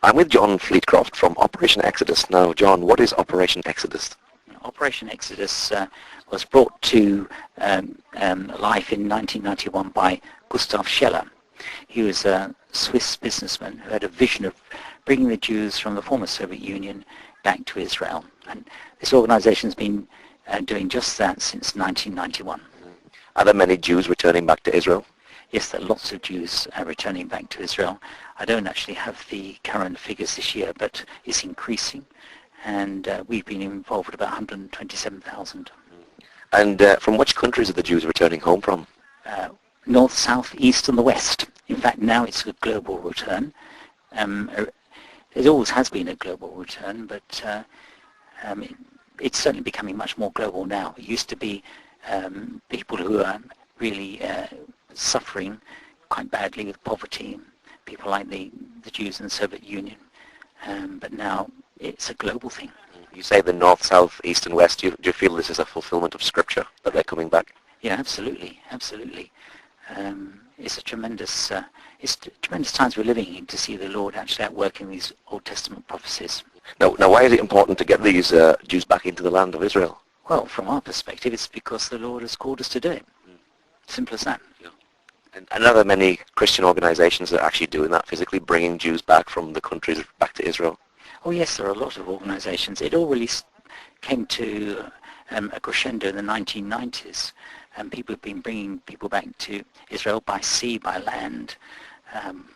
I'm with John Fleetcroft from Operation Exodus. Now, John, what is Operation Exodus? Operation Exodus was brought to life in 1991 by Gustav Scheller. He was a Swiss businessman who had a vision of bringing the Jews from the former Soviet Union back to Israel. And this organization has been doing just that since 1991. Are there many Jews returning back to Israel? Yes, there are lots of Jews returning back to Israel. I don't actually have the current figures this year, but it's increasing. And we've been involved with about 127,000. And from which countries are the Jews returning home from? North, south, east and the west. In fact, now it's a global return. It always has been a global return, but it's certainly becoming much more global now. It used to be people who are really suffering quite badly with poverty, people like the Jews in the Soviet Union. But now it's a global thing. You say the north, south, east and west. Do you feel this is a fulfillment of Scripture, that they're coming back? Yeah, absolutely, absolutely. It's tremendous times we're living in to see the Lord actually at work in these Old Testament prophecies. Now, why is it important to get these Jews back into the land of Israel? Well, from our perspective, it's because the Lord has called us to do it. Simple as that. Yeah. And are there many Christian organizations that are actually doing that, physically bringing Jews back from the countries back to Israel? Oh yes, there are a lot of organizations. It all really came to a crescendo in the 1990s. And people have been bringing people back to Israel by sea, by land,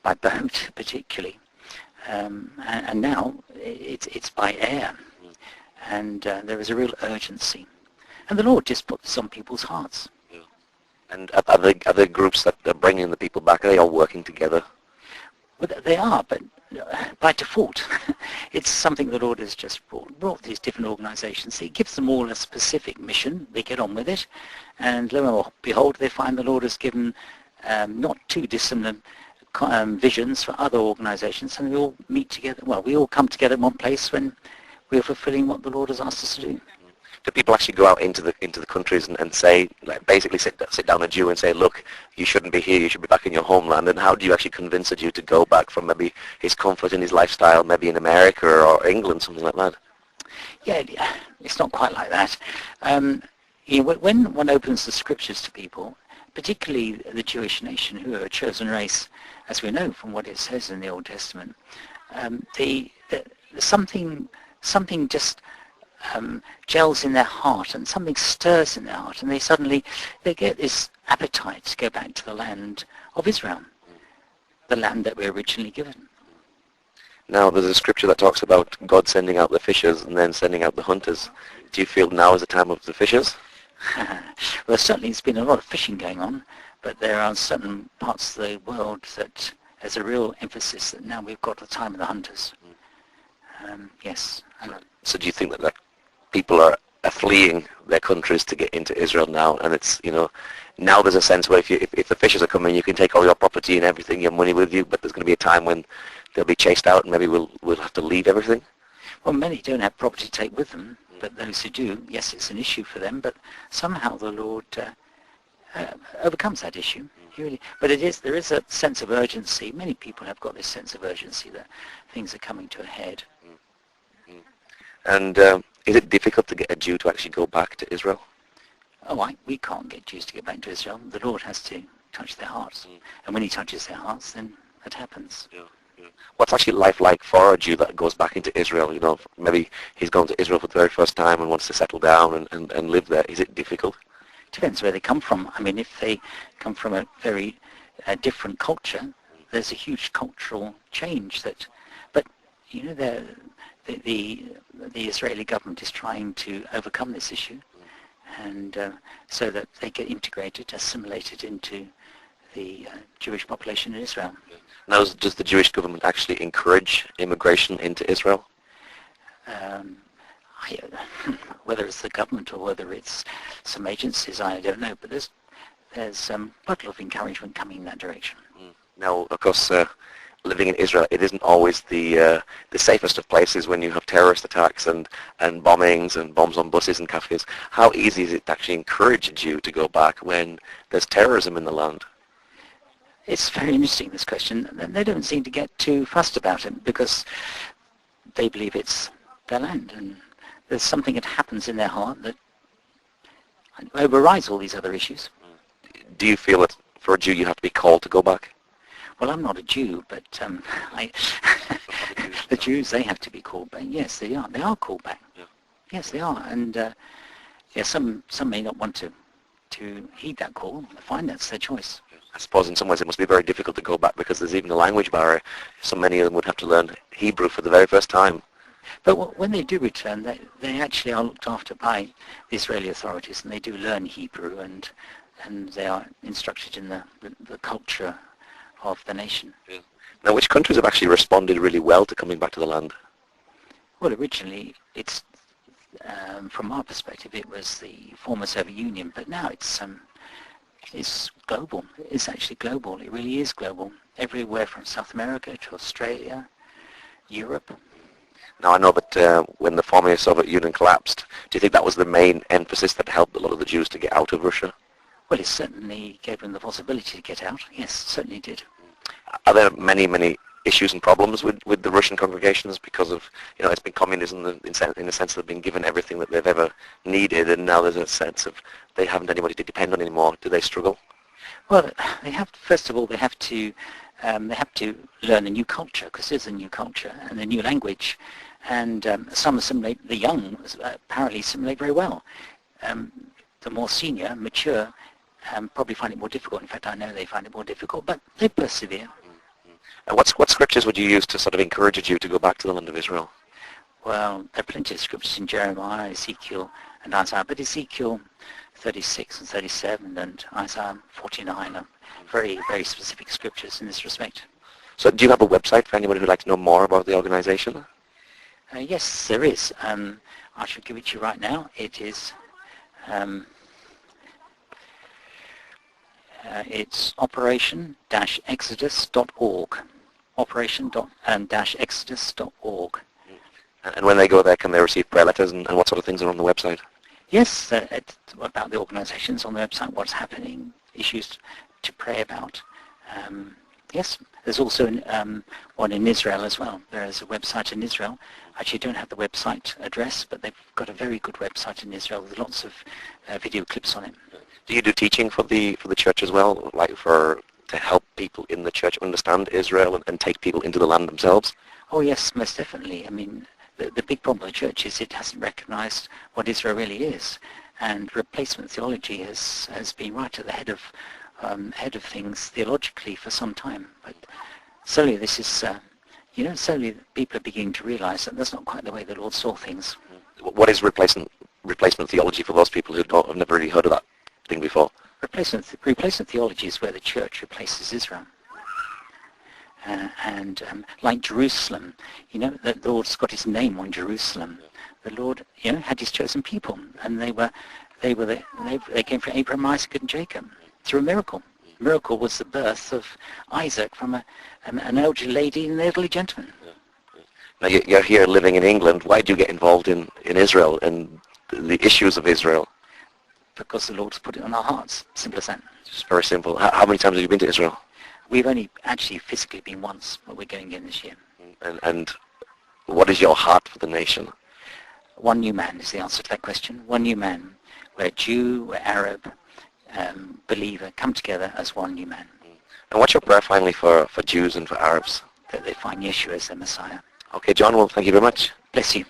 by boat particularly. And now it's by air. And there is a real urgency. And the Lord just put this on people's hearts. Yeah. And are the groups that are bringing the people back, are they all working together? Well, they are, but by default. It's something the Lord has just brought these different organizations. He gives them all a specific mission. They get on with it. And lo and behold, they find the Lord has given not too dissimilar visions for other organizations, and we all meet together. Well, we all come together in one place when we're fulfilling what the Lord has asked us to do. Do people actually go out into the countries and say, like, basically sit down a Jew and say, look, you shouldn't be here, you should be back in your homeland? And how do you actually convince a Jew to go back from maybe his comfort in his lifestyle, maybe in America or England, something like that? Yeah, it's not quite like that. When one opens the scriptures to people, particularly the Jewish nation, who are a chosen race, as we know from what it says in the Old Testament, something just gels in their heart, and something stirs in their heart, and they get this appetite to go back to the land of Israel, the land that we were originally given. Now, there's a scripture that talks about God sending out the fishers and then sending out the hunters. Do you feel now is the time of the fishers? Well, certainly there's been a lot of fishing going on, but there are certain parts of the world that there's a real emphasis that now we've got the time of the hunters. Yes. So do you think that people are fleeing their countries to get into Israel now, and it's, now there's a sense where if the fishers are coming, you can take all your property and everything, your money with you, but there's going to be a time when they'll be chased out and maybe we'll have to leave everything? Well, many don't have property to take with them, but those who do, yes, it's an issue for them, but somehow the Lord overcomes that issue. But there is a sense of urgency. Many people have got this sense of urgency that things are coming to a head. And is it difficult to get a Jew to actually go back to Israel? We can't get Jews to get back to Israel. The Lord has to touch their hearts. And when he touches their hearts, then that happens. Yeah. What's actually life like for a Jew that goes back into Israel? Maybe he's gone to Israel for the very first time and wants to settle down and live there. Is it difficult? Depends where they come from. I mean, if they come from a very different culture, there's a huge cultural change but the Israeli government is trying to overcome this issue, and so that they get integrated, assimilated into the Jewish population in Israel. Now, does the Jewish government actually encourage immigration into Israel? Whether it's the government or whether it's some agencies, I don't know, but there's quite a lot of encouragement coming in that direction. Now, of course, living in Israel, it isn't always the safest of places when you have terrorist attacks and bombings and bombs on buses and cafes. How easy is it to actually encourage a Jew to go back when there's terrorism in the land? It's very interesting, this question. They don't seem to get too fussed about it because they believe it's their land, and there's something that happens in their heart that overrides all these other issues. Do you feel that for a Jew you have to be called to go back? Well, I'm not a Jew, but the Jews, they have to be called back. Yes, they are. They are called back. Yeah. Yes, they are. And some may not want to heed that call. Fine, that's their choice. I suppose in some ways it must be very difficult to go back because there's even a language barrier. So many of them would have to learn Hebrew for the very first time. But when they do return, they actually are looked after by the Israeli authorities, and they do learn Hebrew, and they are instructed in the culture of the nation. Yeah. Now, which countries have actually responded really well to coming back to the land? Well, originally, it's from our perspective, it was the former Soviet Union, but now it's global. It's actually global. It really is global. Everywhere from South America to Australia, Europe. Now, I know that when the former Soviet Union collapsed, do you think that was the main emphasis that helped a lot of the Jews to get out of Russia? Well, it certainly gave them the possibility to get out. Yes, it certainly did. Are there many, many issues and problems with the Russian congregations because of, it's been communism in a sense they've been given everything that they've ever needed, and now there's a sense of they haven't anybody to depend on anymore. Do they struggle? Well, they have. First of all, they have to learn a new culture, because it's a new culture and a new language, and some assimilate. The young apparently assimilate very well. The more senior, mature, probably find it more difficult. In fact, I know they find it more difficult, but they persevere. And what scriptures would you use to sort of encourage a Jew to go back to the land of Israel? Well, there are plenty of scriptures in Jeremiah, Ezekiel, and Isaiah, but Ezekiel 36 and 37 and Isaiah 49 are very, very specific scriptures in this respect. So do you have a website for anybody who'd like to know more about the organization? Yes, there is. I should give it to you right now. It is it's operation-exodus.org. Operation-exodus.org. And when they go there, can they receive prayer letters, and what sort of things are on the website? Yes, it's about the organizations on the website, what's happening, issues to pray about. Yes, there's also one in Israel as well. There is a website in Israel. Actually, I don't have the website address, but they've got a very good website in Israel with lots of video clips on it. Do you do teaching for the church as well, like to help people in the church understand Israel and take people into the land themselves? Oh yes, most definitely. I mean, the big problem with the church is it hasn't recognized what Israel really is, and replacement theology has been right at the head of things theologically for some time. But slowly this is, slowly people are beginning to realize that that's not quite the way the Lord saw things. What is replacement theology for those people who have never really heard of that thing before? Replacement theology is where the church replaces Israel. Like Jerusalem, the Lord's got his name on Jerusalem. The Lord, had his chosen people, and they came from Abraham, Isaac, and Jacob through a miracle. The miracle was the birth of Isaac from an elderly lady and an elderly gentleman. Now you're here living in England. Why do you get involved in Israel and the issues of Israel? Because the Lord's put it on our hearts. Simple as that. Just very simple. How many times have you been to Israel? We've only actually physically been once, but we're going again this year. And what is your heart for the nation? One new man is the answer to that question. One new man, where Jew, where Arab, believer come together as one new man. And what's your prayer finally for Jews and for Arabs? That they find Yeshua as their Messiah. Okay, John, well, thank you very much. Bless you.